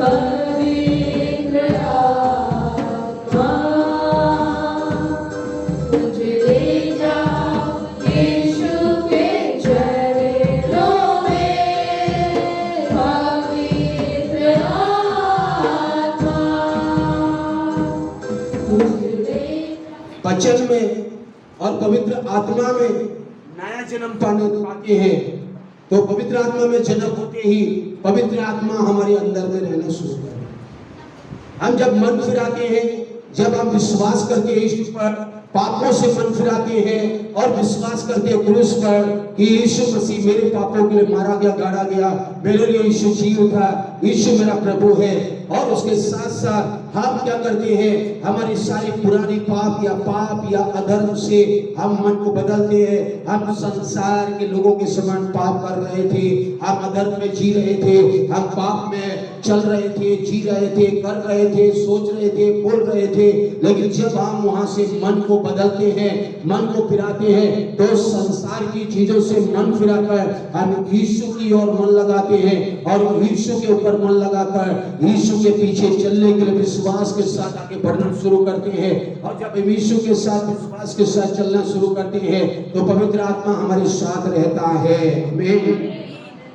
पवित्र आत्मा मुझे ले जाओ यीशु के चरणों में। पवित्र आत्मा मुझे ले वचन में और पवित्र आत्मा में नया जन्म पाते हैं। तो पवित्र आत्मा में जन्म होते ही पवित्र आत्मा हमारे अंदर में रहना शुरू करता है। हम जब मन फिराते हैं, जब हम विश्वास करते हैं यीशु पर, पापों से मन फिराते हैं और विश्वास करते हैं क्रूस पर कि यीशु मसीह मेरे पापों के लिए मारा गया, गाड़ा गया, मेरे लिए यीशु जी उठा, यीशु मेरा प्रभु है। और उसके साथ साथ हम क्या करते हैं, हमारी सारी पुरानी पाप या अधर्म से हम मन को बदलते हैं। हम संसार के लोगों के समान पाप कर रहे थे, हम अधर्म में जी रहे थे, हम पाप में चल रहे थे, जी रहे थे, कर रहे थे, सोच रहे थे, बोल रहे थे। लेकिन जब हम वहां से मन को बदलते हैं, मन को फिराते हैं, तो संसार की चीजों से मन फिराकर हम यीशु की ओर मन लगाते हैं और यीशु के ऊपर मन लगाकर यीशु के पीछे चलने के लिए विश्वास के साथ आगे बढ़ना शुरू करते हैं। और जब यीशु के साथ विश्वास के साथ चलना शुरू करते हैं तो पवित्र आत्मा हमारे साथ रहता है।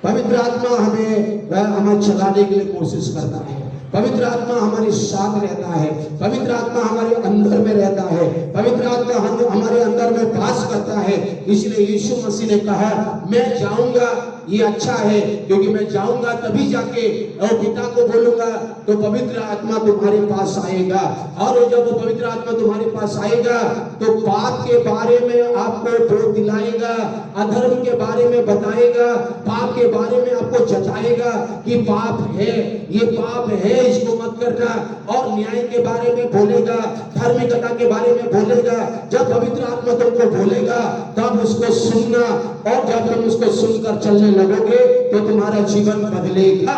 पवित्र आत्मा हमें चलाने के लिए कोशिश करता है। पवित्र आत्मा हमारे साथ रहता है। पवित्र आत्मा हमारे अंदर में रहता है। पवित्र आत्मा हमारे अंदर में वास करता है। इसलिए यीशु मसीह ने कहा, मैं जाऊंगा, ये अच्छा है, क्योंकि मैं जाऊंगा तभी जाके और पिता को बोलूंगा तो पवित्र आत्मा तुम्हारे पास आएगा। और जब वो पवित्र आत्मा तुम्हारे पास आएगा तो पाप के बारे में आपको बोध दिलाएगा, अधर्म के बारे में बताएगा, पाप के बारे में आपको जताएगा कि पाप है, ये पाप है, इसको मत करना। और न्याय के बारे में बोलेगा, धार्मिकता के बारे में बोलेगा। जब पवित्र आत्मा तुमको बोलेगा तब उसको सुनना, और जब तुम उसको सुनकर चलने लगोगे तो तुम्हारा जीवन बदलेगा।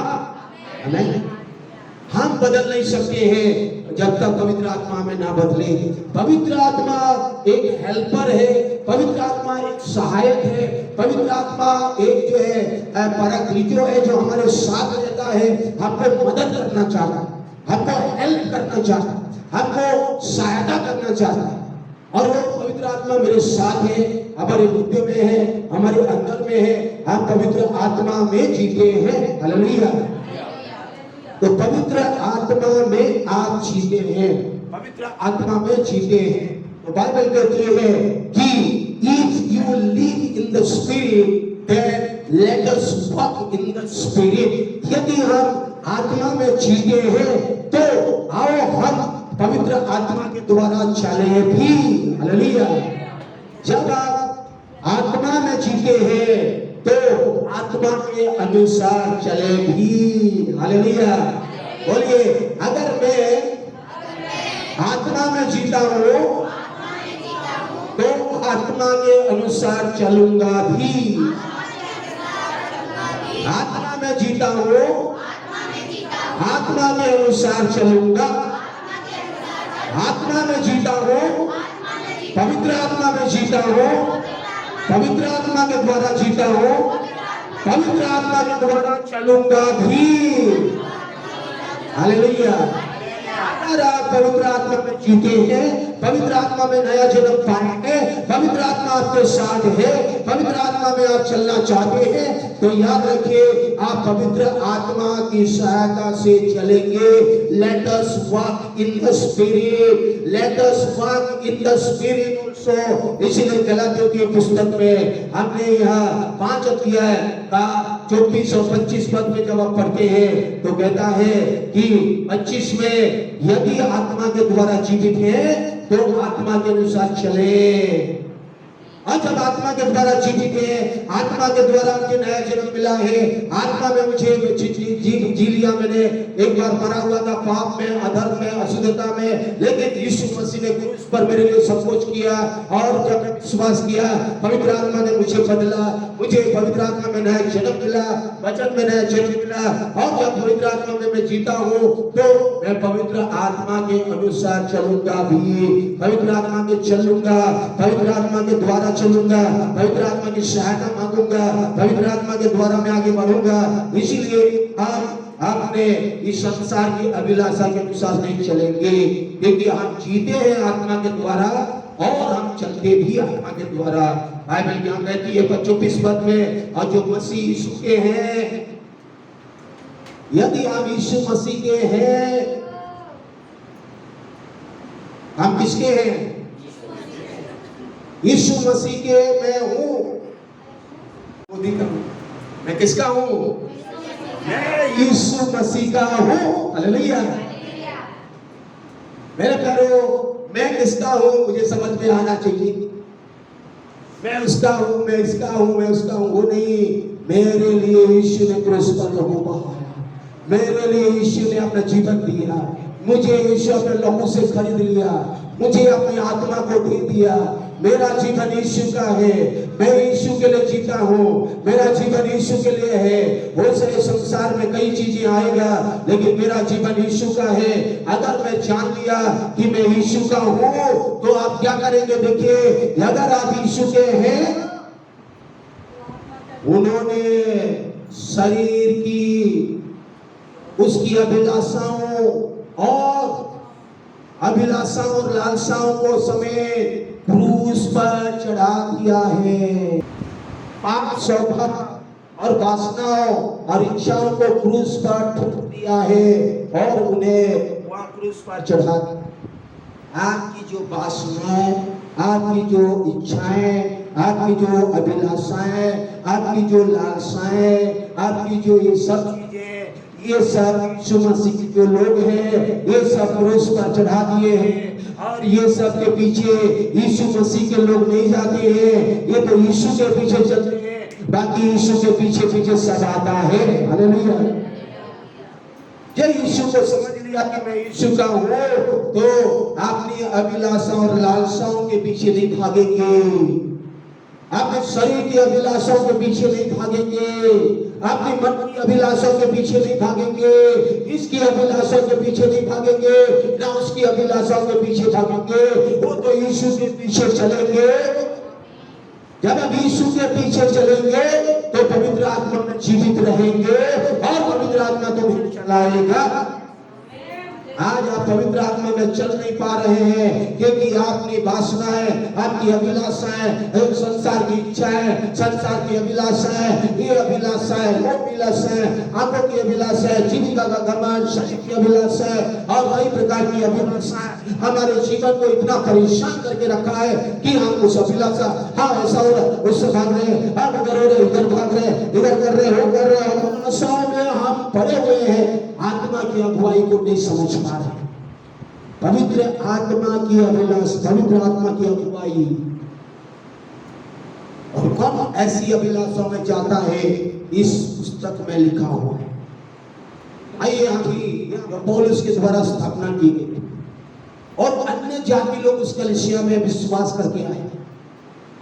हम बदल नहीं सकते हैं जब तक पवित्र आत्मा हमें ना बदले। पवित्र आत्मा एक हेल्पर है, पवित्र आत्मा एक सहायक है, पवित्र आत्मा एक जो है पैराक्लीटो है, जो हमारे साथ रहता है, हमको मदद करना चाहता है, हमको हेल्प करना चाहता है, हमको सहायता करना चाहता है। और वो पवित्र आत्मा मेरे साथ है, हमारे बुद्धि में है, हमारे अंदर में है। हम पवित्र आत्मा में जीते हैं। हालेलुया। तो पवित्र आत्मा में आप जीते हैं, पवित्र आत्मा में जीते हैं। तो बाइबल कहती है कि if you live in the spirit then let us walk in the spirit. यदि हम आत्मा में जीते हैं तो आओ हम पवित्र आत्मा के द्वारा चले भी। हालेलुया। जब आप आत्मा में जीते हैं तो आत्मा के अनुसार चले भी। हालेलुया। बोलिए, अगर मैं आत्मा में जीता हूँ तो आत्मा के अनुसार चलूंगा भी। आत्मा में जीता हूँ, आत्मा के अनुसार चलूंगा। आत्मा में जीता हूँ, पवित्र आत्मा में जीता हूँ, पवित्र आत्मा के द्वारा जीता हूँ, पवित्र आत्मा के द्वारा चलूंगा भी। हालेलुया। अगर आप पवित्र आत्मा में जीते हैं, पवित्र आत्मा में नया जन्म पाएंगे, पवित्र आत्मा आपके साथ है, पवित्र आत्मा में आप चलना चाहते हैं, तो याद रखिए आप पवित्र आत्मा की सहायता से चलेंगे। Late us walk in the spirit, late us walk in the spirit also. इसीलिए गलातियों की पुस्तक में हमने यहाँ 5 अध्याय का 24 और 25 पद में जब आप पढ़ते हैं तो कहता है कि 25 में यदि आत्मा के द्वारा जीवित है तो आत्मा के अनुसार चले। और जब आत्मा के द्वारा जीवित है, आत्मा के द्वारा मुझे नया जन्म मिला है, आत्मा में मुझे जी लिया मैंने। एक बार मरा हुआ था पाप में, अधर्म में, अशुद्धता में, लेकिन यीशु मसीह ने क्रूस पर मेरे लिए सब कुछ किया। और जब मैं विश्वास किया, पवित्र आत्मा ने मुझे बदला, मुझे पवित्र आत्मा में नया जन्म मिला, वचन में नया जन्म मिला। और जब पवित्र आत्मा में मैं जीता हूँ तो मैं पवित्र आत्मा के अनुसार चलूंगा भी। पवित्र आत्मा में चलूंगा, पवित्र आत्मा के द्वारा चलूंगा, पवित्र आत्मा की सहायता मांगूंगा, पवित्र आत्मा के द्वारा मैं आगे बढ़ूंगा। इसीलिए हम अपने इस संसार की अभिलाषा के अनुसार नहीं चलेंगे, क्योंकि हम जीते हैं आत्मा के द्वारा और हम चलते भी आत्मा के द्वारा। बाइबल क्या कहती है 24 पद में, और जो मसीह यीशु के हैं, यदि हम यीशु मसीह के हैं, हम किसके हैं? यीशु मसीह के मैं हूं। मैं किसका हूं? मैं यीशु मसीह का हूं। हालेलुया। मेरे प्यारो, मैं किसका हूं मुझे समझ में आना चाहिए। मैं उसका हूं, मैं इसका हूं, मैं उसका हूं, वो नहीं। मेरे लिए यीशु ने क्रूस पर लहू बहाया, मेरे लिए यीशु ने अपना जीवन दिया, मुझे यीशु अपने लहू से खरीद लिया, मुझे अपनी आत्मा को दे दिया। मेरा जीवन यीशु का है, मैं यीशु के लिए जीता हूँ, मेरा जीवन यीशु के लिए है। हो सके संसार में कई चीजें आएगा, लेकिन मेरा जीवन यीशु का है। अगर मैं जान लिया कि मैं यीशु का हूँ, तो आप क्या करेंगे? देखिए, अगर आप यीशु के हैं, उन्होंने शरीर की उसकी अभिलाषाओं और लालसाओं को समेत क्रूस पर चढ़ा दिया है। पाप, स्वभाव और वासनाओं और इच्छाओं को क्रूस पर ठुक दिया है और उन्हें वहां क्रूस पर चढ़ा दिया। आपकी जो वासनाएं, आपकी जो इच्छाएं, आपकी जो अभिलाषाएं, आपकी जो लालसाएं, आपकी जो ये सब चीजें, ये सब यीशु मसीह के जो लोग हैं, ये सब क्रूस पर चढ़ा दिए हैं। और ये सब के पीछे यीशु मसीह के लोग नहीं जाते हैं, ये तो यीशु के पीछे चलते हैं। बाकी यीशु के पीछे पीछे सब आता है। हालेलुया। जब यीशु को समझ लिया कि मैं यीशु का हूँ, तो अपनी अभिलाषा और लालसाओं के पीछे नहीं भागेंगे, अपने शरीर की अभिलाषाओं के पीछे नहीं भागेंगे, अपनी मन की अभिलाषाओं के पीछे नहीं भागेंगे, इसकी अभिलाषाओं के पीछे नहीं भागेंगे, ना उसकी अभिलाषाओं के पीछे भागेंगे। वो तो यीशु के पीछे चलेंगे। जब आप यीशु के पीछे चलेंगे तो पवित्र आत्मा में जीवित रहेंगे और पवित्र आत्मा तो भी चलाएगा। आज आप पवित्र आत्मा में चल नहीं पा रहे हैं, क्योंकि आपकी वासनाएं, आपकी अभिलाषाएं, संसार की इच्छाएं, संसार की अभिलाषाएं, ये अभिलाषाएं, वो अभिलाषाएं, आंखों की अभिलाषाएं, जीविका का घमंड, शरीर की अभिलाषाएं और कई प्रकार की अभिलाषाएं हमारे जीवन को इतना परेशान करके रखा है कि हम उस अभिलाषा, हाँ ऐसा हो रहा है, उससे भाग रहे हैं, आप उधर हो रहे, इधर भाग रहे, इधर कर रहे, वो कर रहे, अभिलाषाओं में हम पड़े हुए हैं, आत्मा की अगुवाई को नहीं समझ पा रहे। पवित्र आत्मा की अभिलाषा, पवित्र आत्मा की अगुवाई, और कौन ऐसी अभिलाषाओं में जाता है, इस पुस्तक में लिखा हुआ है। आइए अभी पौलुस के द्वारा स्थापना की गई और अन्य जाति लोग उस कलीसिया में विश्वास करके आए,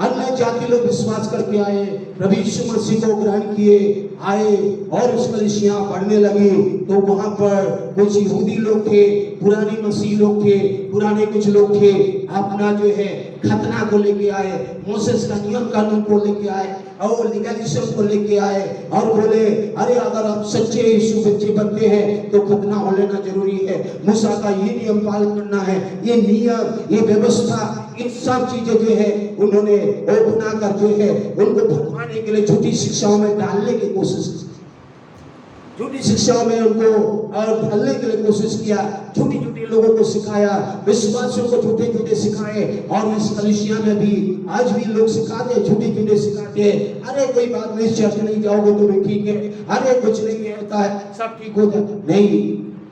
अन्य जाति लोग विश्वास करके आए, प्रभु यीशु मसीह को ग्रहण किए, आए और उस कलीसिया बढ़ने लगी। तो वहां पर कुछ यहूदी लोग थे, पुराने मसीह लोग थे, पुराने कुछ लोग थे, अपना जो है खतना को लेके आए, मोसेस का नियम कानून को लेके आए और लीगलिज्म को लेके आए और बोले, अरे अगर आप सच्चे यीशु बच्चे बनते हैं तो खतना हो लेना जरूरी है, मूसा का ये नियम पालन करना है, ये नियम, ये व्यवस्था, इन सब चीजें जो है उन्होंने अपना कर जो है उनको भटकाने के लिए झूठी शिक्षाओं में डालने की कोशिश की, झूठी शिक्षाओं में उनको और ढलने के लिए कोशिश किया, झूठी झूठी लोगों को सिखाया, विश्वासियों को झूठे झूठे सिखाए। और इस कलीसिया में भी आज भी लोग सिखाते, झूठे झूठे सिखाते हैं, अरे कोई बात नहीं, चर्च नहीं जाओगे तो भी ठीक है, अरे कुछ नहीं होता है, सब ठीक हो जाता है। नहीं,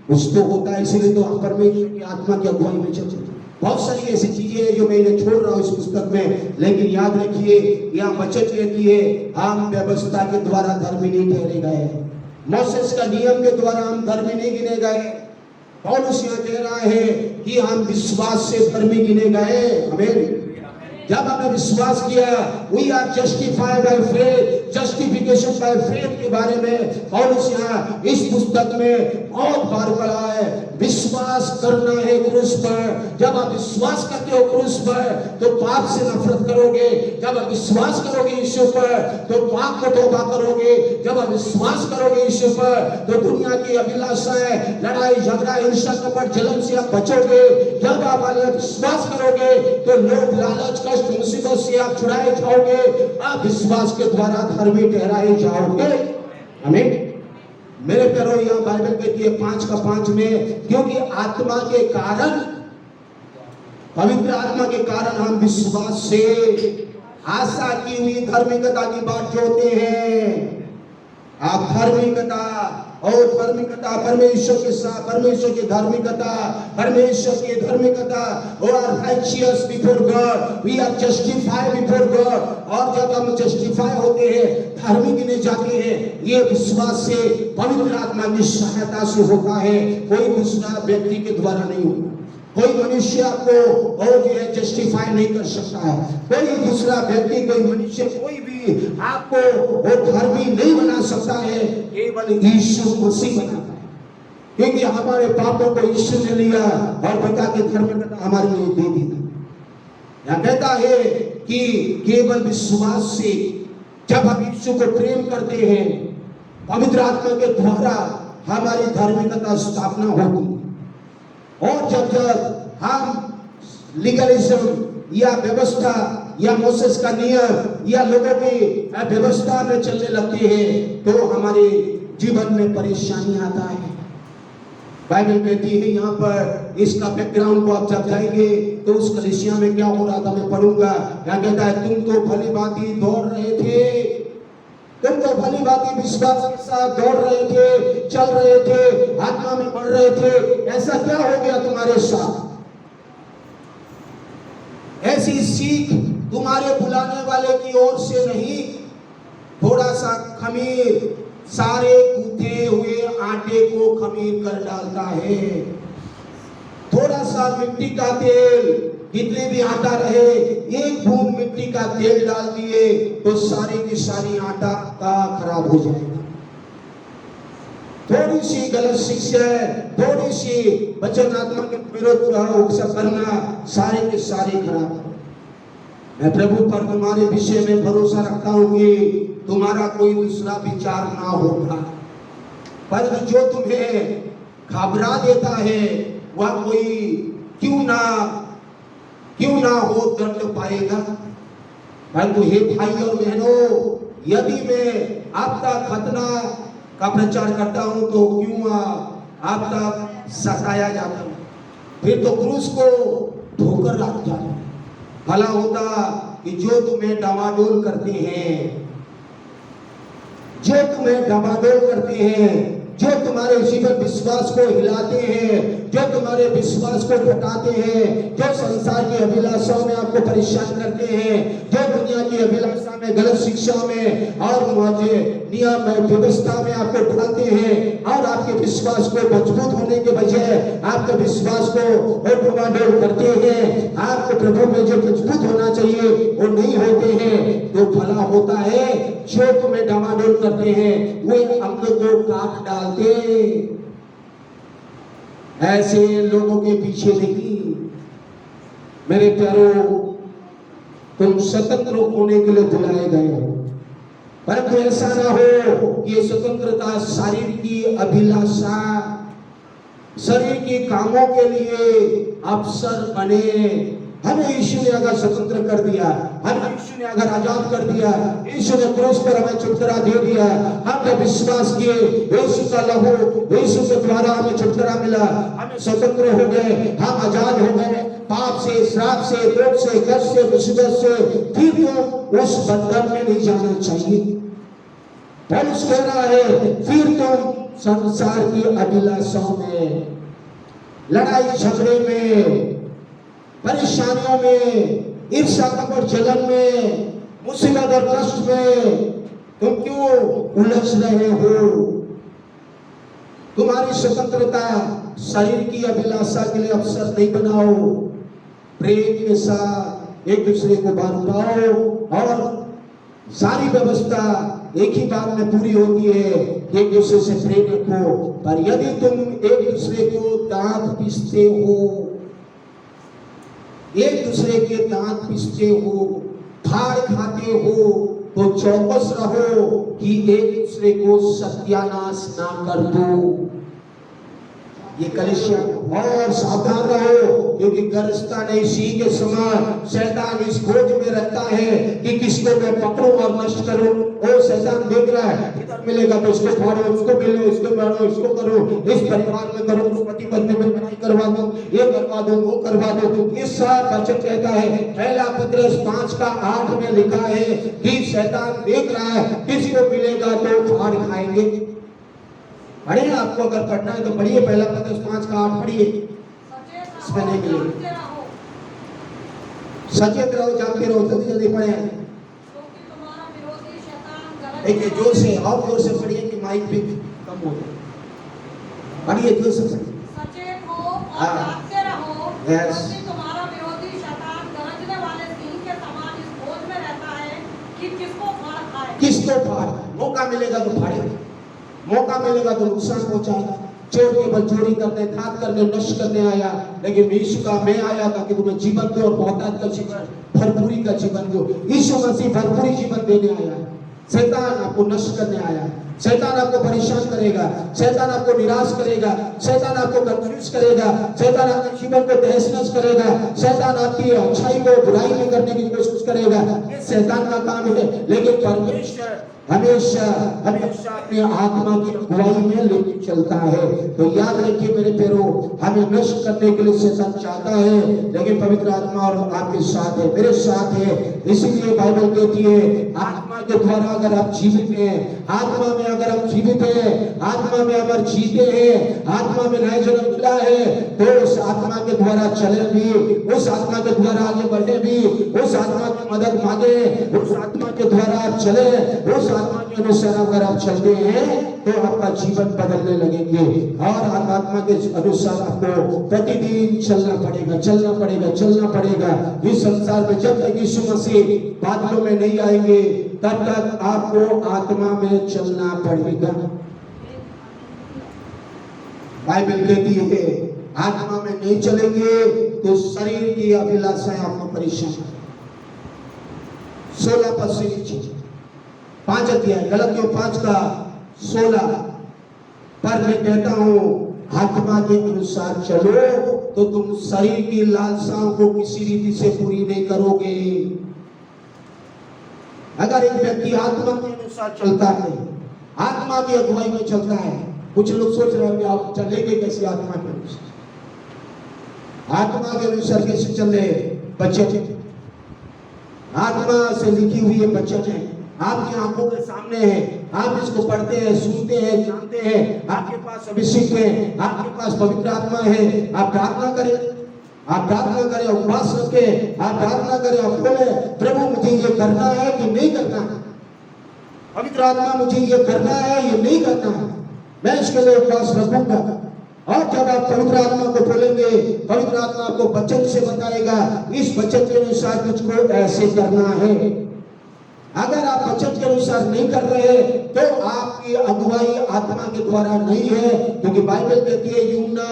कुछ तो होता है, इसीलिए तो हम परमेश्वर की आत्मा की अगुवाई में चलते हैं। बहुत सारी ऐसी चीजें हैं जो मैं इन्हें छोड़ रहा हूँ इस पुस्तक में, लेकिन याद रखिए यहाँ बचत रहती है, हम व्यवस्था के द्वारा धर्मी नहीं ठहरे गए, मोसेस का नियम के द्वारा हम धर्मी नहीं गिने गए। पौलुस यह कह रहा है कि हम विश्वास से धर्मी गिने गए। आमीन। जब हमने विश्वास किया, we are justified by faith, justification by faith के बारे में पौलुस यहाँ इस पुस्तक में बहुत बार पढ़ा है। विश्वास करना है क्रूस पर। जब आप विश्वास करते हो क्रूस पर तो पाप से नफरत करोगे। जब आप विश्वास करोगे यीशु पर तो पाप को तौबा करोगे। जब आप विश्वास करोगे यीशु पर तो दुनिया की अभिलाषाएं, लड़ाई झगड़ा, हिंसा, कपट, जलन से आप बचोगे। जब आप विश्वास करोगे तो लोभ, लालच, कष्ट, मुसीबत से आप छुड़ाए जाओगे। आप विश्वास के द्वारा धर्मी ठहराए जाओगे। आमीन। मेरे प्यारो, यह बाइबल कहती है 5:5 में, क्योंकि आत्मा के कारण, पवित्र आत्मा के कारण हम विश्वास से आशा की हुई धार्मिकता की बात जोड़ते हैं। आप धार्मिकता और धार्मिकता, परमेश्वर के साथ, परमेश्वर की धार्मिकता, परमेश्वर की धार्मिकता, और righteous before God, we are justified before God। और जब हम जस्टिफाई होते हैं, धार्मिक गिने जाते हैं, ये विश्वास से, पवित्र आत्मा की सहायता से होता है। कोई दूसरा व्यक्ति के द्वारा नहीं होता। कोई मनुष्य आपको और ये जस्टिफाई नहीं कर सकता है। कोई दूसरा व्यक्ति, कोई मनुष्य, कोई भी आपको और धर्मी नहीं बना सकता है। केवल यीशु मसीह बनाता है, क्योंकि हमारे पापों को यीशु ने लिया और पिता की धार्मिकता हमारे लिए दे दी। यहाँ कहता है कि केवल विश्वास से जब हम यीशु को प्रेम करते हैं, पवित्र आत्मा के द्वारा हमारी धार्मिकता स्थापना होती है। और जब हम लीगलिज्म या व्यवस्था या मोसेस का नियम या लोगों की व्यवस्था में चलने लगते हैं तो हमारे जीवन में परेशानी आता है। बाइबल कहती है यहाँ पर, इसका बैकग्राउंड को आप जब जाएंगे तो उस कलीसिया में क्या हो रहा था मैं पढ़ूंगा। यहाँ कहता है, तुम तो भली भांति दौड़ रहे थे, तुम तो भली भांति विश्वास के साथ दौड़ रहे थे, चल रहे थे, आत्मा में बढ़ रहे थे। ऐसा क्या हो गया तुम्हारे साथ? ऐसी सीख तुम्हारे बुलाने वाले की ओर से नहीं। थोड़ा सा खमीर सारे गूंथे हुए आटे को खमीर कर डालता है। थोड़ा सा मिट्टी का तेल, कितने भी आटा रहे, एक बूंद मिट्टी का तेल डाल दिए तो सारी की सारी आटा का खराब हो जाएगा। थोड़ी सी गलत शिक्षा, थोड़ी सी वचन आत्मा के विरोध करना, सारे के सारे खराब। मैं प्रभु पर तुम्हारे विषय में भरोसा रखता हूँ कि तुम्हारा कोई दूसरा विचार ना होगा, पर जो तुम्हें घबरा देता है वह कोई क्यों ना हो दंड पाएगा। परंतु हे भाई और बहनों, यदि मैं आप तक खतना का प्रचार करता हूं तो क्यों आप तक सताया जाता हूं, फिर तो क्रूस को ठोकर लग जाता। भला होता कि जो तुम्हें डामाडोल करते हैं, जो तुम्हें डामाडोल करते हैं, जो तुम्हारे जीवन विश्वास को हिलाते हैं, जो तुम्हारे विश्वास को घटाते हैं, जो संसार की अभिलाषाओं में आपको परेशान करते हैं, जो दुनिया की अभिलाषा में, गलत शिक्षा में और नियम में, व्यवस्था में आपको ढालते हैं और आपके विश्वास को मजबूत होने के बजाय आपके विश्वास को डमाडोल करते हैं, आपको प्रभु में जो मजबूत होना चाहिए वो नहीं होते हैं, तो भला होता है जो तुम्हें डमाडोल करते हैं वे अंग को काट डालते। ऐसे लोगों के पीछे नहीं। मेरे प्यारों, तुम स्वतंत्र होने के लिए बुलाए गए हो, परंतु ऐसा ना हो कि ये स्वतंत्रता शरीर की अभिलाषा, शरीर के कामों के लिए अवसर बने। हमें यीशु ने अगर स्वतंत्र कर दिया, हमें यीशु ने अगर आजाद कर दिया, यीशु ने क्रूस पर हमें छुटकारा दे दिया, हमने विश्वास किए, यीशु का लहू, यीशु के द्वारा हमें छुटकारा मिला, हमें स्वतंत्र हो गए, हम आजाद हो गए पाप से, श्राप से, रोग से, कष्ट से, मुसीबत से। फिर तो उस बंधन में नहीं जाना चाहिए। पौलुस कह रहा है, फिर तुम संसार की अभिलाषाओं में, लड़ाई झगड़े में, परेशानियों में, ईर्ष्या कपट जलन में, मुसीबत और कष्ट में तुम क्यों उलझ रहे हो? तुम्हारी स्वतंत्रता शरीर की अभिलाषा के लिए अवसर नहीं बनाओ। प्रेम के साथ एक दूसरे को बांधो और सारी व्यवस्था एक ही बात में पूरी होती है, एक दूसरे से प्रेम रखो। पर यदि तुम एक दूसरे को दांत पीसते हो, एक दूसरे के दांत पीसते हो, फाड़ खाते हो, तो चौकस रहो कि एक दूसरे को सत्यानाश ना कर दो। ये कलीसिया और सावधान रहो, क्योंकि गरजता नहीं सी के समान शैतान इस खोज में रहता है कि किसको मैं पकड़ूं और नष्ट करूं। ओ शैतान देख रहा है, इधर मिलेगा तो इसको फाड़ो, उसको मिलो, इसको मारो, इसको करो, इस परिवार में करो, उस पति पत्नी में लड़ाई करवा दो, ये करवा दो, वो करवा दो। ये सब वचन कहता है, पहला पत्रस 5:8 में लिखा है कि शैतान देख रहा है किसको मिलेगा तो फाड़ खाएंगे। पढ़े, आपको अगर पढ़ना है तो पढ़िए, पहला पत्रस 5:8 पढ़िए, इसमें नहीं मिलेगा। सचेत रहो, जानते रहो, जल्दी जल्दी पढ़े। देखिए जोर से, और जोर से पढ़िए कि माइक भी कम हो जाए। पढ़िए जोर से। सचेत हो और जागते रहो, क्योंकि तुम्हारा विरोधी शैतान गरजने वाले सिंह के समान इस खोज में रहता है कि किसको फाड़ खाए। किसको फाड़? मौका मिलेगा तो फाड़ेगा, मौका मिलेगा तो नुकसान पहुंचाएगा। चोर केवल चोरी करने, घात करने, नष्ट करने आया, लेकिन यीशु का मैं आया था कि तुम्हें जीवन दो और बहुतायत का जीवन, भरपूरी का जीवन दो। यीशु मसीह भरपूरी जीवन देने आया है। शैतान आपको नष्ट करने आया है, शैतान आपको परेशान करेगा, शैतान आपको निराश करेगा, शैतान आपको कंफ्यूज करेगा, शैतान आपके जीवन को तहस-नहस करेगा, शैतान आपकी अच्छाई को बुराई में करने की कोशिश करेगा। ये शैतान का काम है, लेकिन परमेश्वर हमेशा हमेशा अपनी आत्मा की अगुवाई में लेके चलता है। तो याद रखिए मेरे प्यारों, हमें नष्ट करने के लिए शैतान चाहता है, लेकिन पवित्र आत्मा और आपके साथ है, मेरे साथ है। इसीलिए बाइबल कहती है, आत्मा के द्वारा अगर आप जीवित हैं, आत्मा में अगर हम जीवित हैं, आत्मा में अगर जीते हैं, आत्मा में नया जन्म मिला है, तो उस आत्मा के द्वारा चले भी, उस आत्मा के द्वारा आगे बढ़े भी, उस आत्मा की मदद मांगे, उस आत्मा के द्वारा आप चले, उस आत्मा के अनुसार अगर आप चलते हैं तो आपका जीवन बदलने लगेंगे। और आत्मा के अनुसार आपको प्रतिदिन चलना पड़ेगा, चलना पड़ेगा, चलना पड़ेगा। इस संसार में जब तक यीशु मसीह बादलों में नहीं आएंगे, तब तक आपको आत्मा में चलना पड़ेगा। बाइबल कहती है, आत्मा में नहीं चलेंगे तो शरीर की अभिलाषाएं आपको परेशान करेंगी। 16 पद से नीचे 5 अध्याय गलतियों 5:16 पर मैं कहता हूं, आत्मा के अनुसार चलो तो तुम शरीर की लालसाओं को किसी रीति से पूरी नहीं करोगे। अगर एक व्यक्ति आत्मा के अनुसार चलता है, आत्मा की अगुवाई में चलता है, कुछ लोग सोच रहे हैं कि आप चलेंगे कैसे आत्मा के अनुसार? आत्मा के अनुसार कैसे चल रहे? बचन, आत्मा से लिखी हुई है बचन है, आपकी आंखों के सामने है, आप इसको पढ़ते हैं, सुनते हैं, जानते हैं, आपके पास अभिषेक है, आपके पास पवित्र आत्मा है। आप प्रार्थना करें, आप प्रार्थना करें, उपवास रखें, आप प्रार्थना करें, आप बोले प्रभु मुझे ये करना है कि नहीं करना है, पवित्र आत्मा मुझे ये करना है ये नहीं करना है, मैं इसके लिए उपवास रखूंगा। और जब आप पवित्र आत्मा को बोलेंगे, पवित्र आत्मा आपको वचन से बताएगा, इस वचन के अनुसार तुझको ऐसे करना है। अगर आप वचन के अनुसार नहीं कर रहे तो आपकी अगुवाई आत्मा के द्वारा नहीं है, क्योंकि बाइबल कहती है, यूहन्ना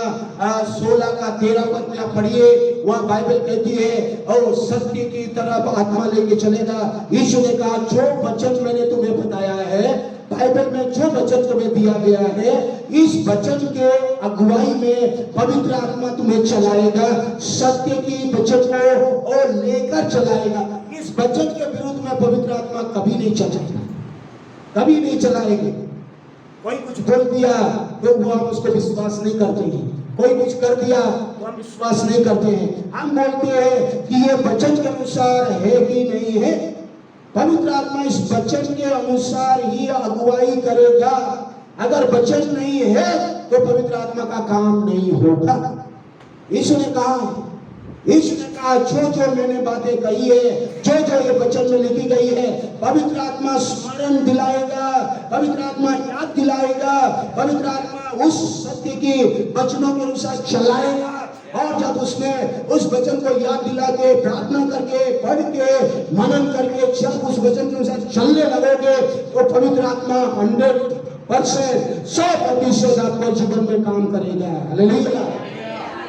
16:13 पद में आप पढ़िए, वहां बाइबल कहती है, और सत्य की तरफ आत्मा लेके चलेगा। यीशु ने कहा, जो वचन मैंने तुम्हें बताया है, बाइबल में जो वचन तुम्हें दिया गया है, इस वचन के अगुवाई में पवित्र आत्मा तुम्हें चलाएगा, सत्य की वचन को और लेकर चलाएगा। इस वचन के विरुद्ध में पवित्र आत्मा कभी नहीं चलाएगा, कभी नहीं चलाएगा। कोई कुछ बोल दिया तो वो हम उसको विश्वास नहीं करते हैं, कोई कुछ कर दिया तो हम विश्वास नहीं करते हैं। हम बोलते हैं कि ये वचन के अनुसार है कि नहीं है। पवित्र आत्मा इस वचन के अनुसार ही अगुवाई करेगा। अगर वचन नहीं है तो पवित्र आत्मा का काम नहीं होगा। यीशु ने कहा, जो जो मैंने बातें कही है, जो जो ये वचन में लिखी गई है, पवित्र आत्मा स्मरण दिलाएगा, पवित्र आत्मा याद दिलाएगा, पवित्र आत्मा उस सत्य की वचनों के अनुसार चलाएगा। और जब उसने उस वचन को याद दिला के, प्रार्थना करके, पढ़ के, मनन करके, जब उस वचन के अनुसार चलने लगोगे तो पवित्र आत्मा 100% 100% आपके जीवन में काम करेगा। हालेलुया।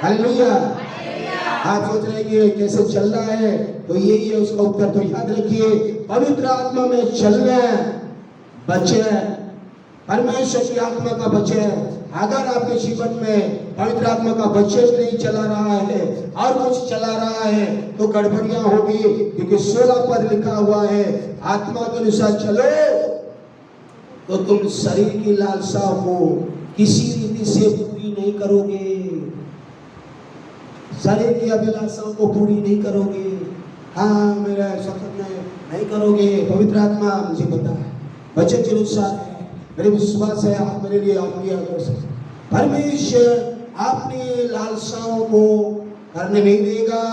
हालेलुया। आप सोच रहे हैं कि कैसे चल रहा है, तो यही है उसका उत्तर। तो याद रखिए, पवित्र आत्मा में चलना, बचना, परमेश्वर की आत्मा का वचन अगर आपके जीवन में पवित्र आत्मा का वचन नहीं चला रहा है और कुछ चला रहा है तो गड़बड़ियां होगी, क्योंकि 16 पद लिखा हुआ है, आत्मा के अनुसार चलो तो तुम शरीर की लालसा को किसी रीति से पूरी नहीं करोगे, शरीर की अभिलाषाओं को पूरी नहीं करोगे। हाँ, मेरा सपना नहीं करोगे, पवित्र आत्मा मुझे पता है, वचन के अनुसार है, मेरे विश्वास है आप मेरे लिए आत्मीय कर सकते। परमेश्वर अपनी लालसाओं को करने नहीं देगा,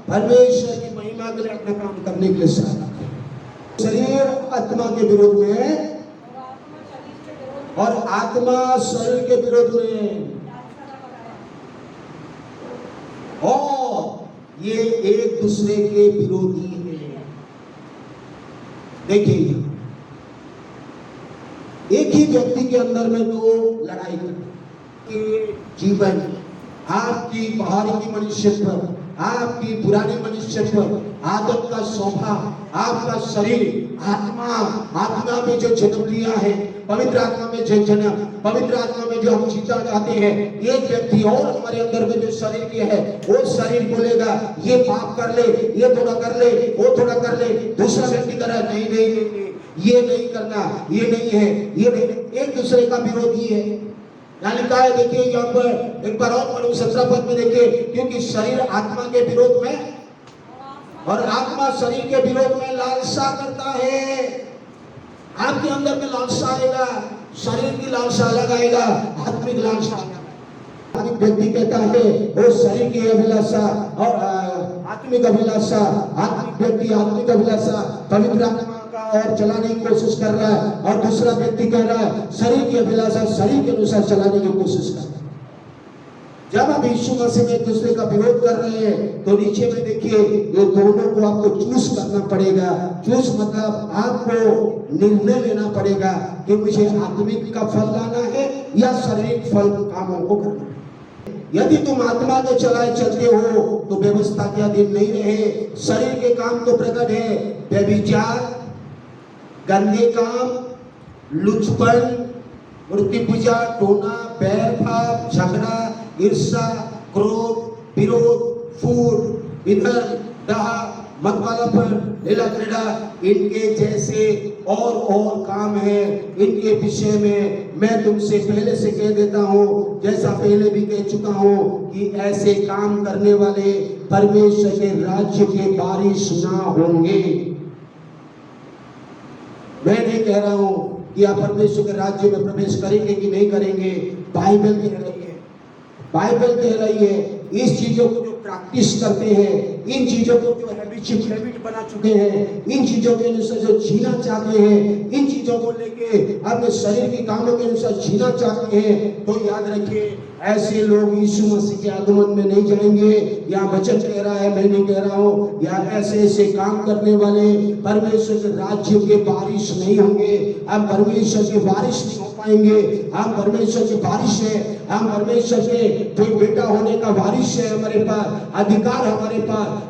परमेश्वर की महिमा के लिए अपना काम करने के लिए साथ। शरीर आत्मा के विरोध में और आत्मा शरीर के विरोध में, और ये एक दूसरे के विरोधी हैं। देखिए, एक ही व्यक्ति के अंदर में दो लड़ाई के जीवन, आपकी बाहरी की मनुष्यत्व, आपकी पुरानी मनुष्यत्व, आदत का स्वभाव, आपका शरीर, आत्मा में जो जन्म लिया है, पवित्र आत्मा में जो जन्म, पवित्र आत्मा में जो हम जीना चाहते हैं, एक व्यक्ति और हमारे अंदर में जो शरीर के है, वो शरीर बोलेगा ये पाप कर ले, ये थोड़ा कर ले, वो थोड़ा कर ले, दूसरा व्यक्ति कह रहा है नहीं नहीं नहीं, ये नहीं करना, ये नहीं है, ये नहीं, एक दूसरे का विरोधी है। यहाँ लिखा है, देखिए यहाँ पर एक बार और पढ़ो 17 पद में, देखिए, क्योंकि शरीर आत्मा के विरोध में और आत्मा शरीर के विरोध में लालसा करता है। आपके अंदर में लालसा आएगा, शरीर की लालसा अलग आएगा, आत्मिक लालसा। आत्मिक व्यक्ति कहता है वो शरीर की अभिलाषा और आत्मिक अभिलाषा, आत्मिक व्यक्ति आत्मिक अभिलाषा पवित्र आत्मा का और चलाने की कोशिश कर रहा है, और दूसरा व्यक्ति कह रहा है शरीर की अभिलाषा शरीर के अनुसार चलाने की कोशिश कर रहा है। जब आप यीशु मसीह में एक दूसरे का विरोध कर रहे हैं तो नीचे में देखिए, ये दोनों को आपको चूज करना पड़ेगा। चूज मतलब आपको निर्णय लेना पड़ेगा कि मुझे आत्मिक का फल लाना है या शारीरिक फल कामों को करना है। यदि तुम आत्मा के चलाए चलते हो तो व्यवस्था के अधीन नहीं रहे। शरीर के काम तो प्रकट है, व्यभिचार, गंदे काम, लुचपन, मूर्ति पूजा, टोना, बैर भाव, झगड़ा, ईर्ष्या, क्रोध, विरोध, फूट, विधर्म, डहा, मतवालापन, लीला क्रीड़ा, इनके जैसे और काम है। इनके विषय में मैं तुमसे पहले से कह देता हूँ, जैसा पहले भी कह चुका हूँ, कि ऐसे काम करने वाले परमेश्वर के राज्य के वारिस ना होंगे। मैं नहीं कह रहा हूँ कि आप परमेश्वर के राज्य में प्रवेश करेंगे कि नहीं करेंगे, बाइबल कह रही है, बाइबल कह रही है। इस चीजों को जो प्रैक्टिस करते हैं, इन चीजों को जो हैबिट बना चुके हैं, इन चीजों के अनुसार जो जीना चाहते हैं, इन चीजों को लेके अपने शरीर के कामों के अनुसार जीना चाहते हैं, तो याद रखिए ऐसे लोग यीशु मसीह के आगमन में नहीं जाएंगे। यहाँ वचन कह रहा है, मैं नहीं कह रहा हूँ। यहाँ ऐसे काम करने वाले परमेश्वर के राज्य के वारिस नहीं होंगे। हम परमेश्वर के वारिस नहीं हो पाएंगे। हम परमेश्वर के वारिस है, हम परमेश्वर के जो बेटा होने का वारिस है। हमारे पास अधिकार,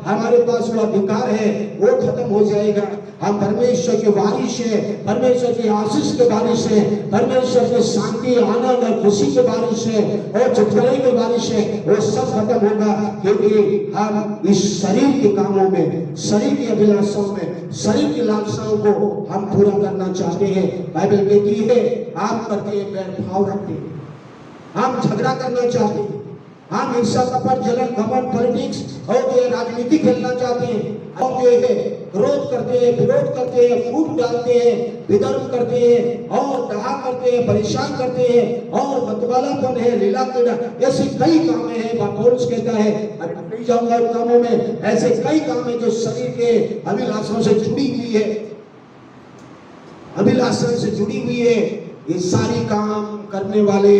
हमारे पास वो अधिकार है, वो खत्म हो जाएगा। हम परमेश्वर के वारिस है, परमेश्वर के आशीष के वारिस है, परमेश्वर के शांति, आनंद और खुशी के वारिस है, और छुटकारे के वारिस है। वो सब खत्म होगा, क्योंकि हम इस शरीर के कामों में, शरीर की अभिलाषाओं में, शरीर की लालसाओं को हम पूरा करना चाहते हैं। बाइबल कहती है आप करते हैं बैरभाव रखते हैं, हम झगड़ा करना चाहते हैं, हम हिंसा, कपट, जलन, घमंड, पॉलिटिक्स और ये राजनीति खेलना चाहते हैं, और जो है क्रोध करते हैं, विरोध करते हैं, फूट डालते हैं, विधर्म करते हैं, और डहा करते हैं, परेशान करते हैं, और मतवालापन है, लीला क्रीड़ा, ऐसे कई काम हैं। पौलुस कहता है, अभी नहीं जाऊंगा उन कामों में, ऐसे कई काम हैं जो शरीर के अभिलाषाओं से जुड़ी हुई है, अभिलाषाओं से जुड़ी हुई है। ये सारी काम करने वाले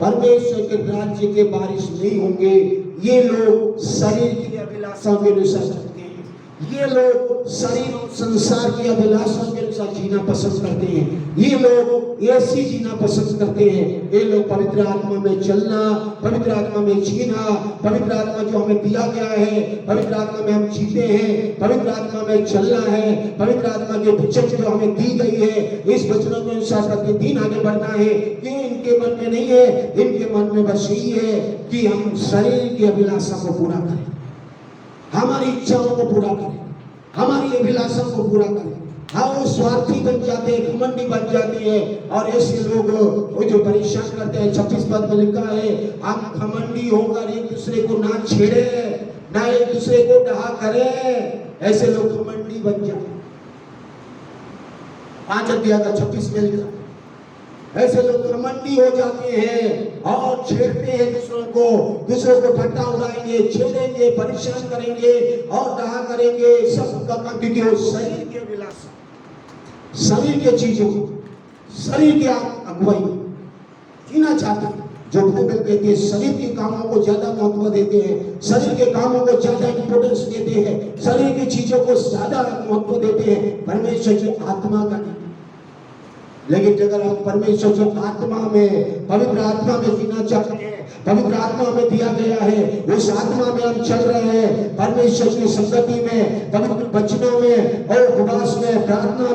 परमेश्वर के राज्य के वारिस नहीं होंगे। ये लोग शरीर की अभिलाषाओं के अनुसार चलते हैं, ये लोग शरीर और संसार की अभिलाषा के अनुसार जीना पसंद करते हैं। ये लोग ऐसी जीना पसंद करते हैं। ये लोग पवित्र आत्मा में चलना, पवित्र आत्मा में जीना, पवित्र आत्मा जो हमें दिया गया है, पवित्र आत्मा में हम जीते हैं, पवित्र आत्मा में चलना है, पवित्र आत्मा के वचन जो हमें दी गई है, इस वचनों के अनुसार प्रतिदिन आगे बढ़ना है। ये इनके मन में नहीं है। इनके मन में बस यही है कि हम शरीर की अभिलाषा को पूरा करें, हमारी इच्छाओं को पूरा करें, हमारी अभिलाषा को पूरा करें। हाँ, वो स्वार्थी बन जाते हैं, घमंडी बन जाते हैं, और ऐसे लोग वो जो परेशान करते हैं। 26 पद में लिखा है, आप घमंडी होकर एक दूसरे को ना छेड़े, ना एक दूसरे को डहा करें। ऐसे लोग घमंडी बन जाते हैं। 5 अध्याय का 26 में लिखा, ऐसे लोग घमंडी हो जाते हैं और छेड़ते हैं दूसरों को ठट्टा उड़ाएंगे, छेड़ेंगे, परेशान करेंगे और डहा करेंगे। सब का काम, क्योंकि वो शरीर के अभिलाषा, शरीर के चीजों, शरीर के अगुवाई जीना चाहते हैं। जो बाइबल कहती है शरीर के कामों को ज्यादा महत्व देते हैं, शरीर के कामों को ज्यादा इंपोर्टेंस देते हैं, शरीर की चीजों को ज्यादा महत्व देते हैं, परमेश्वर की आत्मा का नहीं। लेकिन अगर हम परमेश्वर की आत्मा में, पवित्र आत्मा में जीना चाहते हैं, पवित्र आत्मा में दिया गया है, उस आत्मा में हम चल रहे हैं, परमेश्वर की संगति में, पवित्र वचनों में और उपवास में, प्रार्थना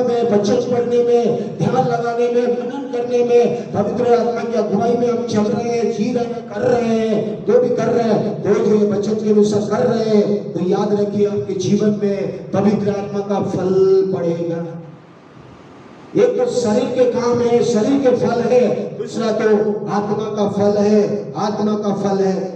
में, वचन पढ़ने में, ध्यान लगाने में, मनन करने में, पवित्र आत्मा की अगुवाई में हम चल रहे हैं, जी रहे हैं, कर रहे हैं, जो भी कर रहे हैं, तो जो ये वचन के अनुसार कर रहे हैं, तो याद रखिए आपके जीवन में पवित्र आत्मा का फल पड़ेगा। एक तो शरीर के काम है, शरीर के फल है, दूसरा तो आत्मा का फल है, आत्मा का फल है।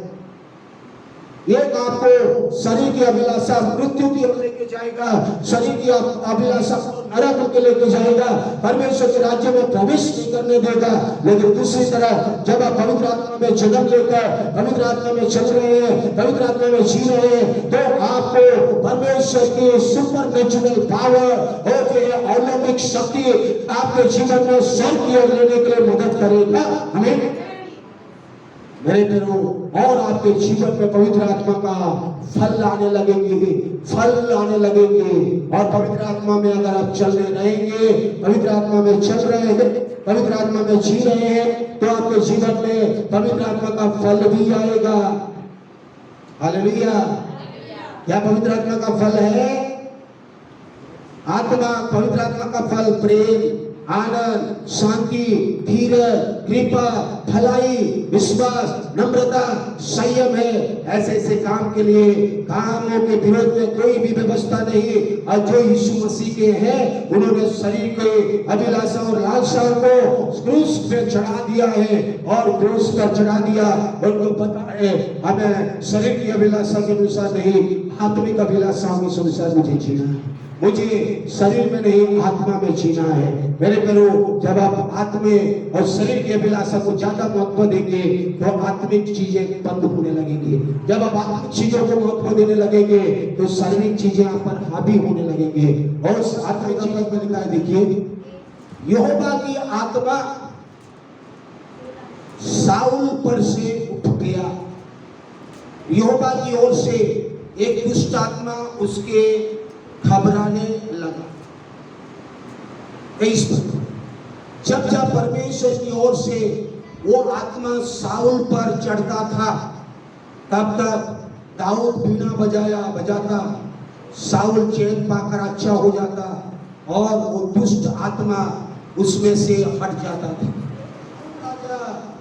एक आपको शरीर की अभिलाषा मृत्यु की ओर लेके जाएगा, शरीर की अभिलाषा को नरक के लेके जाएगा, परमेश्वर के राज्य में प्रवेश नहीं करने देगा। लेकिन दूसरी तरह जब आप पवित्र आत्मा में जन्म लेकर पवित्र आत्मा में चल रहे हैं, पवित्र आत्मा में जी रहे हैं, तो आपको परमेश्वर की सुपर नेचुरल पावर होती है, अलौकिक शक्ति आपके जीवन में स्वर्ग की ओर लेने के लिए मदद करेगा। हमें मेरे प्यारों, और आपके जीवन में पवित्र आत्मा का फल आने लगेंगे, फल आने लगेंगे। और पवित्र आत्मा में अगर आप चलने रहेंगे, पवित्र आत्मा में चल रहे हैं, पवित्र आत्मा में जी रहे हैं, तो आपके जीवन में पवित्र आत्मा का फल भी आएगा। हालेलुया। क्या पवित्र आत्मा का फल है? आत्मा, पवित्र आत्मा का फल प्रेम, आनंद, शांति, धीरज, कृपा, भलाई, विश्वास, नम्रता, संयम है। ऐसे ऐसे काम के लिए, कामों के विरोध में कोई भी व्यवस्था नहीं। और जो यीशु मसीह के हैं, उन्होंने शरीर के अभिलाषा और लालसाओं को क्रूस पे चढ़ा दिया है, और क्रूस पर चढ़ा दिया। उनको पता है हमें शरीर की अभिलाषा के अनुसार नहीं, आत्मिक अभिलाषाओं के अनुसार मुझे जीना है, मुझे शरीर में नहीं आत्मा में जीना है। मेरे प्यारों, जब आप आत्मा और शरीर की अभिलाषा को ज्यादा महत्व देंगे, तो आत्मिक चीजें बंद होने लगेंगी। जब आप आत्मिक चीजों को महत्व देने लगेंगे, तो शारीरिक चीजें आप पर हावी होने लगेंगे। और आत्मिक चीजों में लिखा है, देखिए, यहोवा की आत्मा साउल पर से उठ गया। यहोवा की ओर से एक दुष्ट आत्मा उसके घबराने लगा। जब जब परमेश्वर की ओर से वो आत्मा साउल पर चढ़ता था, तब तक दाऊद बीना बजाता, साउल चैन पाकर अच्छा हो जाता, और वो दुष्ट आत्मा उसमें से हट जाता था।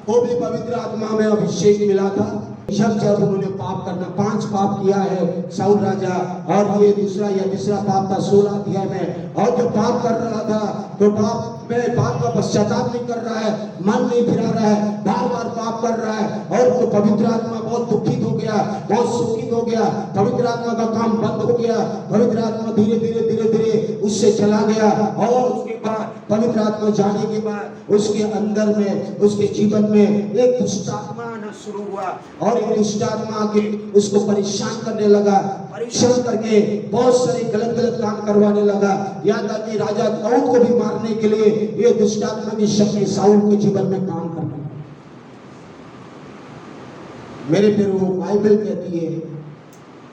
वो भी पवित्र आत्मा में अभिषेक मिला था। जब उन्होंने पाप करना, 5 पाप किया है साउल राजा, और ये दूसरा या तीसरा पाप था 16 अध्याय में। और जो पाप कर रहा था, तो पाप का पश्चाताप नहीं कर रहा है, मन नहीं फिरा रहा है, बार बार पाप कर रहा है, और तो पवित्र आत्मा बहुत दुखित हो गया, बहुत शोकित हो गया, पवित्र आत्मा का काम बंद हो गया। पवित्र आत्मा धीरे धीरे उससे चला गया, और उसके बाद पवित्र आत्मा जाने के बाद उसके अंदर में, उसके जीवन में एक दुष्ट आत्मा आना शुरू हुआ, और एक दुष्ट आत्मा आके उसको परेशान करने लगा, परेशान करके बहुत सारे गलत काम करवाने लगा। यहाँ तक कि राजा दाऊद को भी मारने के लिए ये दुष्ट आत्मा की शक्ति साउल के जीवन में काम करना। मेरे प्यारों, बाइबल कहती है,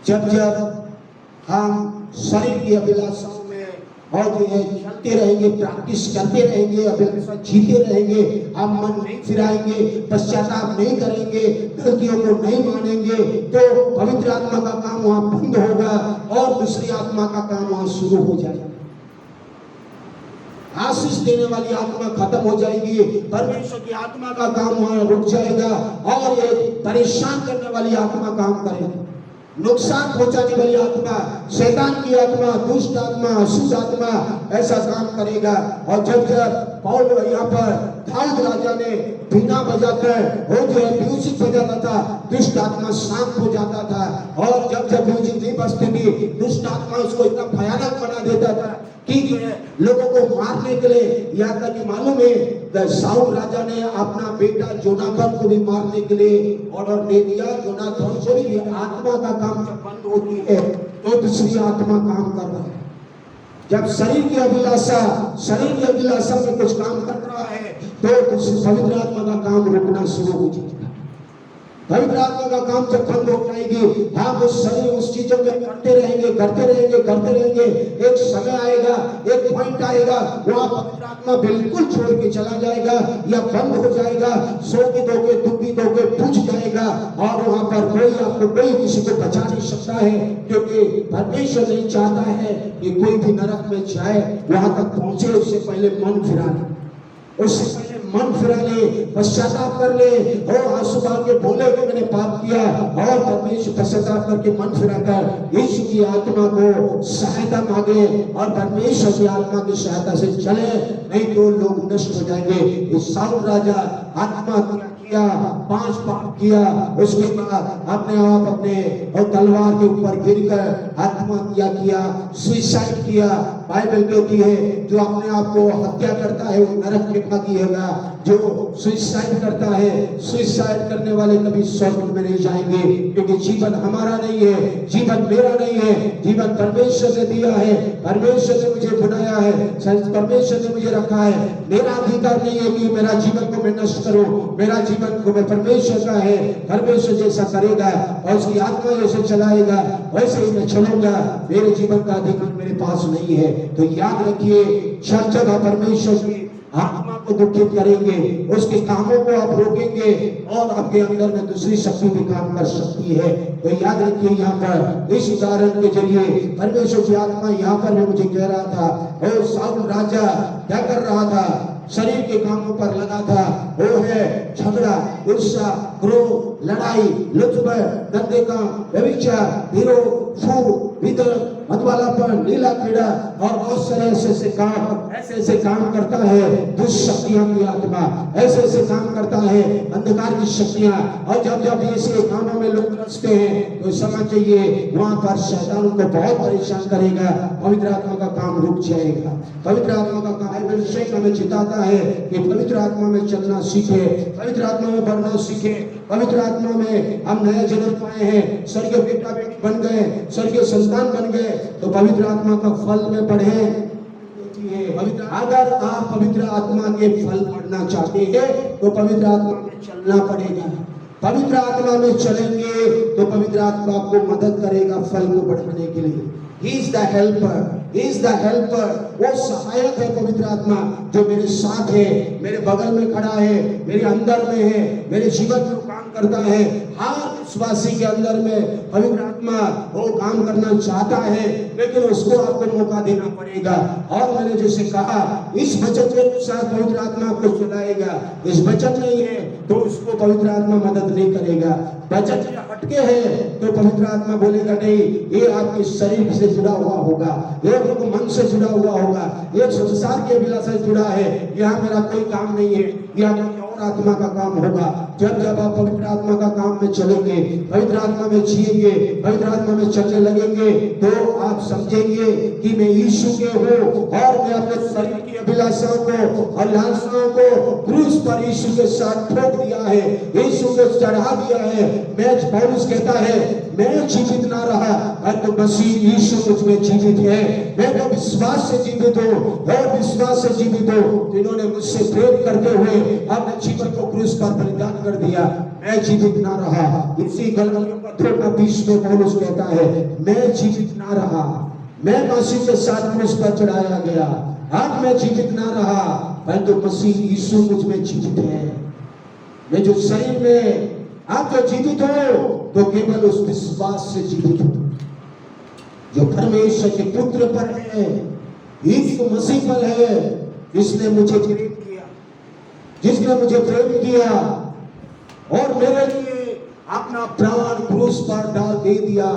जब जब हम शरीर की अभिलाषाओं में और जो है चलते रहेंगे, प्रैक्टिस करते रहेंगे, अभिलाषा जीते रहेंगे, हम मन नहीं फिराएंगे, पश्चाताप नहीं करेंगे, गलतियों को नहीं मानेंगे, तो पवित्र आत्मा का काम वहां बंद होगा और दूसरी आत्मा का काम वहां शुरू हो जाएगा। आशीष देने वाली आत्मा खत्म हो जाएगी, परमेश्वर की आत्मा का काम वहां रुक जाएगा और ये परेशान करने वाली आत्मा काम करेगी। नुकसान पहुंचाने वाली आत्मा, शैतान की आत्मा, दुष्ट आत्मा, अशुद्ध आत्मा ऐसा काम करेगा। और जब पौल यहाँ पर दाऊद राजा ने बीना बजाकर वो जो है म्यूजिक बजाता था, दुष्ट आत्मा शांत हो जाता था। और जब म्यूजिक नहीं बजती थी, दुष्ट आत्मा उसको इतना भयानक बना देता था कि जो है लोगों को मारने के लिए, यहाँ तक कि मालूम है साउल राजा ने अपना बेटा जोनाथन को भी मारने के लिए ऑर्डर दे दिया। जोनाथन को भी आत्मा का काम जब बंद होती है तो दूसरी आत्मा काम कर रहा है। जब शरीर की अभिलाषा में कुछ काम कर रहा है तो पवित्र आत्मा का काम रुकना शुरू हो जाएगा। पवित्र आत्मा का काम जब बंद हो जाएगी, हम उस चीजों में करते रहेंगे। एक समय आएगा, एक पॉइंट आएगा, वहां पवित्र आत्मा बिल्कुल छोड़ के चला जाएगा या बंद हो जाएगा, सो भी दोगे, तुम भी दोगे, पूछ जाएगा और वहां पर कोई किसी को बचा नहीं सकता है, क्योंकि परमेश्वर नहीं चाहता है कि कोई भी नरक में जाए। वहां तक पहुंचे उससे पहले मन फिरा ले, पश्चाताप कर ले और आंसू बहा के बोले कि मैंने पाप किया, और परमेश्वर पश्चाताप करके मन फिराकर यीशु की आत्मा को सहायता मांगे और परमेश्वर की आत्मा की सहायता से चले, नहीं तो लोग नष्ट हो जाएंगे। साउल राजा आत्महत्या किया, 5 पाप किया, उसके बाद अपने तलवार के ऊपर गिरकर आत्महत्या किया, सुसाइड किया। बाइबल कहती है जो अपने आप को हत्या करता है वो नरक में भागेगा, जो सुसाइड करता है, सुसाइड करने वाले कभी स्वर्ग में नहीं जाएंगे, क्योंकि जीवन हमारा नहीं है, जीवन मेरा नहीं है, जीवन परमेश्वर ने दिया है, परमेश्वर ने मुझे बनाया है, परमेश्वर ने मुझे रखा है। मेरा अधिकार नहीं है कि मेरा जीवन को मैं नष्ट करूं, मेरा जीवन को मैं परमेश्वर का है, परमेश्वर जैसा करेगा और उसकी आत्मा जैसे चलाएगा वैसे ही मैं चलूंगा। मेरे जीवन का अधिकार मेरे पास नहीं है। तो याद रखिए, जब जगह परमेश्वर की आत्मा को दुखित करेंगे, उसके कामों को आप रोकेंगे और आपके अंदर में दूसरी शक्ति भी काम कर सकती है। तो याद रखिए, यहाँ पर इस उदाहरण के जरिए परमेश्वर की आत्मा यहाँ पर भी मुझे कह रहा था, और साउल राजा क्या कर रहा था, शरीर के कामों पर लगा था, वो है झगड़ा, ईर्ष्या, क्रोध, लड़ाई, लुत्फ, गंदे काम, व्यभिचार, विरोध, फूट, वितरण, मतवालापन, नीला कीड़ा और बहुत सारे ऐसे काम करता है दुष्ट शक्तियों की आत्मा, ऐसे काम करता है अंधकार की शक्तियां। और जब ऐसे कामों में लोग रचते हैं तो समझ चाहिए वहां पर शैतान को बहुत परेशान करेगा, पवित्र आत्मा का काम रुक जाएगा। पवित्र आत्मा का काम हमें चिताता है कि पवित्र आत्मा में चलना सीखे, पवित्र आत्मा में बढ़ना सीखे, पवित्र आत्मा में हम नया जन्म पाए हैं, स्वर्गीय बेटा बेटी बन गए, स्वर्गीय संतान बन गए, तो पवित्र आत्मा का फल में बढ़े। अगर आप पवित्र आत्मा के फल पढ़ना चाहते हैं तो पवित्र आत्मा में चलना पड़ेगा। पवित्र आत्मा में चलेंगे तो पवित्र आत्मा आपको मदद करेगा फल को बढ़ाने के लिए। He is the helper, He is the helper, वो सहायक है पवित्र आत्मा, जो मेरे साथ है, मेरे बगल में खड़ा है, मेरे अंदर में है, मेरे जीवन में काम करता है। हर विश्वासी के अंदर में पवित्र आत्मा वो काम करना चाहता है, लेकिन उसको आपको मौका देना पड़ेगा। और मैंने जैसे कहा, इस वचन के अनुसार पवित्र आत्मा आपको चलाएगा, इस वचन नहीं है तो उसको पवित्र आत्मा मदद नहीं करेगा। वचन से हटके है तो पवित्र आत्मा बोलेगा नहीं, ये आपके शरीर से जुड़ा हुआ होगा, ये आपको मन से जुड़ा हुआ होगा, ये संसार के अभिलाषा से जुड़ा है, यहाँ मेरा कोई काम नहीं है, यहाँ कोई और आत्मा का काम होगा। जब आप पवित्र आत्मा का काम में चलेंगे, पवित्र आत्मा में जिएंगे, पवित्र आत्मा में चलने लगेंगे, तो आप समझेंगे कि मैं यीशु के हूँ और मैं अपने शरीर की अभिलाषाओं को और लालसाओं को क्रूस पर यीशु के साथ ठोक दिया है, यीशु को चढ़ा दिया है। मैं पौलुस कहता है मैं जीवित ना रहा और तो मसीह यीशु मुझ में जीवित है। मैं तो विश्वास से जीवित हूँ और विश्वास से जीवित हूँ। इन्होंने मुझसे प्रेम करते हुए अपने जीवन को क्रूस पर बलिदान कर दिया। मैं जीवित ना रहा। इसी गलतियों का 2:20 में पौलुस कहता है मैं जीवित ना रहा, मैं मसीह के साथ क्रूस पर चढ़ाया गया। अब मैं जीवित ना रहा परंतु मसीह यीशु मुझ में जीवित है। मैं जो शरीर में आप जो जीवित हो तो केवल उस विश्वास से जीवित हो जो परमेश्वर के पुत्र पर है, यीशु मसीह पर है, जिसने मुझे प्रेम किया, जिसने मुझे प्रेम किया और मेरे लिए अपना प्राण क्रूस पर डाल दे दिया।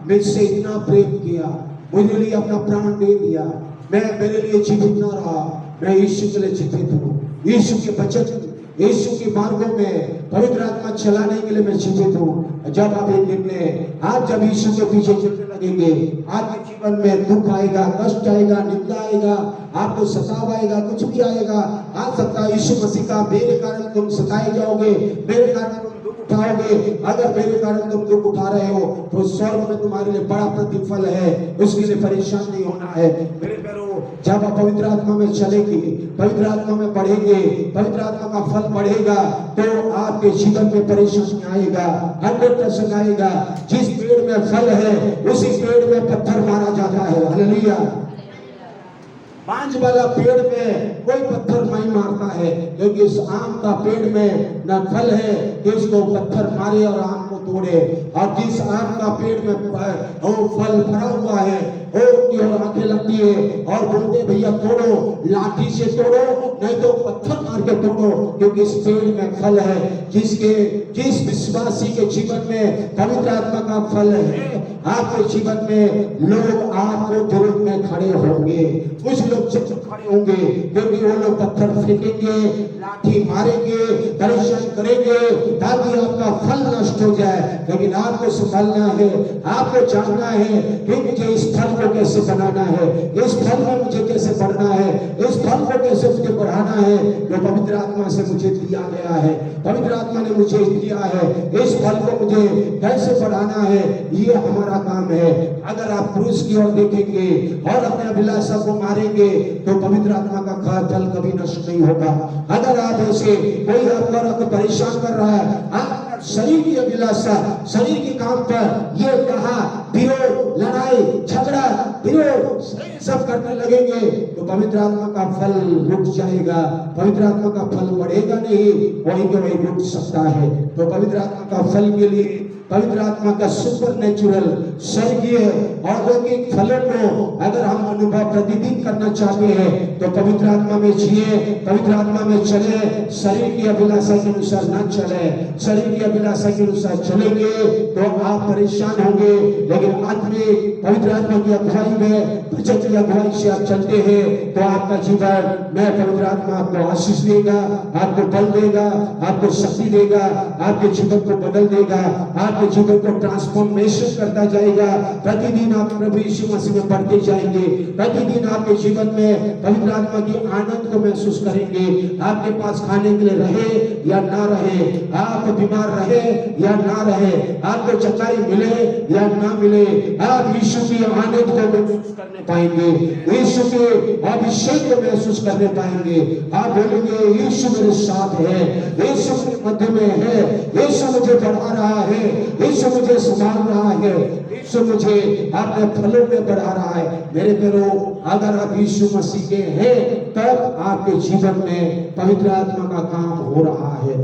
मुझसे इतना प्रेम किया, मुझे लिए अपना प्राण दे दिया। मैं मेरे लिए जीवित ना रहा, मैं यीशु के लिए जीवित हूँ। यीशु के वचन, यीशु के मार्गों में पवित्र आत्मा चलाने के लिए मैं जीवित हूँ। जब आप एक दिन में आप जब यीशु के पीछे चलने लगेंगे, आपके जीवन में दुख आएगा, कष्ट आएगा, निंदा आएगा, आपको सताव आएगा, कुछ भी आएगा। आ सकता है यीशु मसीह का मेरे कारण तुम सताए जाओगे, मेरे कारण तुम दुख उठाओगे। अगर मेरे कारण तुम दुख उठा रहे हो तो स्वर्ग में तुम्हारे लिए बड़ा प्रतिफल है, उसके लिए परेशान नहीं होना है। मेरे प्यारो, जब आप पवित्र आत्मा में चलेंगे, पवित्र आत्मा में बढ़ेंगे, पवित्र आत्मा का फल बढ़ेगा तो आपके जीवन में परेशानी आएगा, 100% आएगा। जिस पेड़ में फल है उसी पेड़ में पत्थर मारा जाता है। हालेलुया। बांझ वाला पेड़ में कोई पत्थर नहीं मारता है, क्योंकि इस आम का पेड़ में न फल है कि इसको पत्थर मारे और आम को तोड़े। और जिस आम का पेड़ में वो फल भरा हुआ है की ओर आंखें लगती है और बोलते भैया तोड़ो, लाठी से तोड़ो नहीं तो पत्थर मार के तोड़ो, क्योंकि इस पेड़ में फल है। जिस विश्वासी के जीवन में पवित्र आत्मा का फल है, आपके जीवन में लोग आपको विरोध में खड़े होंगे, कुछ लोग चुप खड़े होंगे, क्योंकि वो लोग पत्थर फेंकेंगे, लाठी मारेंगे, परेशान करेंगे ताकि आपका फल नष्ट हो जाए। लेकिन आपको संभालना है, आपको जानना है कि मुझे इस फल को कैसे बनाना है, इस फल में मुझे कैसे बढ़ना है, इस फल को कैसे मुझे बढ़ाना है जो पवित्र आत्मा से मुझे दिया गया है। पवित्र आत्मा ने मुझे दिया है, इस फल को मुझे कैसे बढ़ाना है, ये हमारा काम है। अगर आप क्रूस की ओर देखेंगे और अपने अभिलाषा को मारेंगे तो पवित्र आत्मा का फल कभी नष्ट नहीं होगा। अगर आप ऐसे कोई आपको परेशान कर रहा है, आप शरीर की अभिलाषा, शरीर के काम पर ये कहा विरोध, लड़ाई, झगड़ा, विरोध सब करने लगेंगे तो पवित्र आत्मा का फल रुक जाएगा, पवित्र आत्मा का फल बढ़ेगा नहीं, वहीं के वहीं रुक सकता है। तो पवित्र आत्मा का फल के लिए पवित्र आत्मा का सुपर नेचुरल स्वर्गीय अलौकिक फलों को अगर हम अनुभव प्रतिदिन करना चाहते हैं तो पवित्र आत्मा में जिए, पवित्र आत्मा में चले, शरीर की अभिलाषा के अनुसार न चले। शरीर की अभिलाषा के अनुसार चलेंगे तो आप परेशान होंगे, लेकिन आत्मिक पवित्र आत्मा की अगुवाई में, वचन की अगुवाई से आप चलते हैं तो आपका जीवन में पवित्र आत्मा आपको आशीष देगा, आपको बल देगा, आपको शक्ति देगा, आपके जीवन को बदल देगा, आपके जीवन को ट्रांसफॉर्मेशन करता जाएगा। प्रतिदिन आप प्रभु यीशु मसीह में बढ़ते जाएंगे, प्रतिदिन आपके जीवन में पवित्र आत्मा की आनंद को महसूस करेंगे। आपके पास खाने के लिए रहे या ना रहे, आप बीमार रहे या ना रहे, आपको चचाई मिले या ना मिले, आप यीशु की आनंद को महसूस करने पाएंगे, यीशु के अभिषेक को महसूस करने पाएंगे। आप बोलेंगे यीशु मेरे साथ है, यीशु मेरे मध्य में है, यीशु मुझे बढ़ा रहा है, यीशु मुझे संभाल रहा है, यीशु मुझे अपने फलों में बढ़ा रहा है। मेरे प्यारो, अगर आप यीशु मसीह के हैं तब आपके जीवन में पवित्र आत्मा का काम हो रहा है।